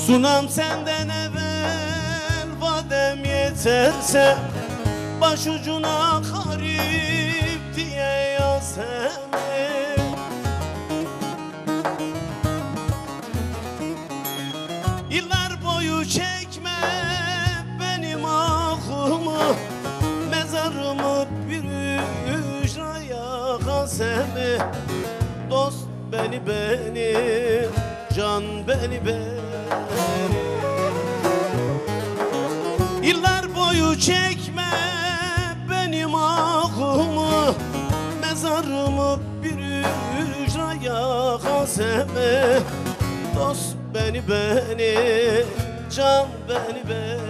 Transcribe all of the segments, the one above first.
Sunam senden evvel vadem yeterse, başucuna garip diye yaz hemen. Yıllar boyu çekme benim aklımı, mezarımı bir ücraya kasemi. Dost beni, can beni. Yıllar boyu çekme benim aklımı, mezarımı bir ücraya kasemi. Dost beni, can beni.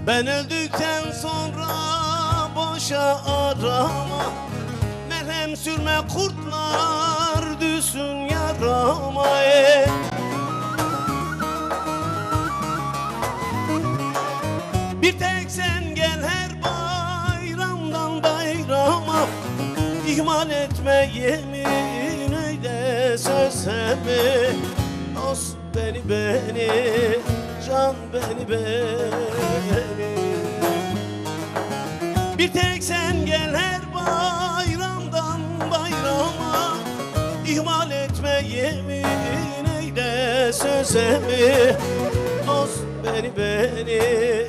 Ben öldükten sonra boşa arama, merhem sürme kurtlar düşsün yarama. Bir tek sen gel her bayramdan bayrama, ihmal etme yemin eyle sözemi. Dost beni, can beni. Bir tek sen gel her bayramdan bayrama, ihmal etme yemin eyle sözemi. Dost beni,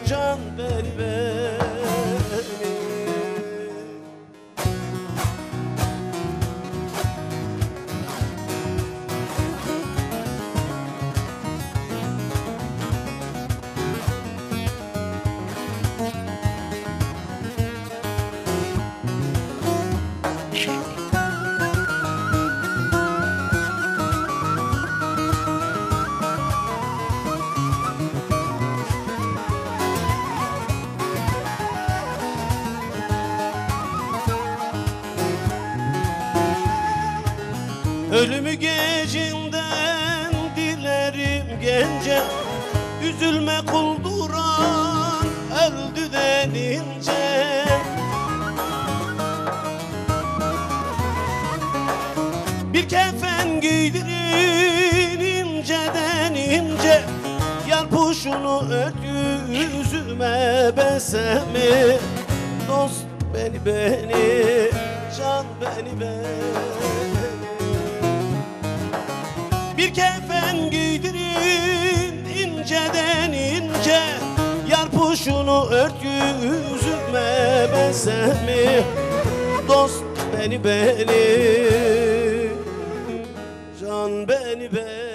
can beni. Ölümü gecinden dilerim gence, üzülme kulduran öldü denince. Bir kefen giydirin inceden ince, yar puşunu ört yüzüme besemi. Dost beni, can beni. Bir kefen giydirin inceden ince, yar puşunu ört yüzüme besemi. Dost beni, can beni.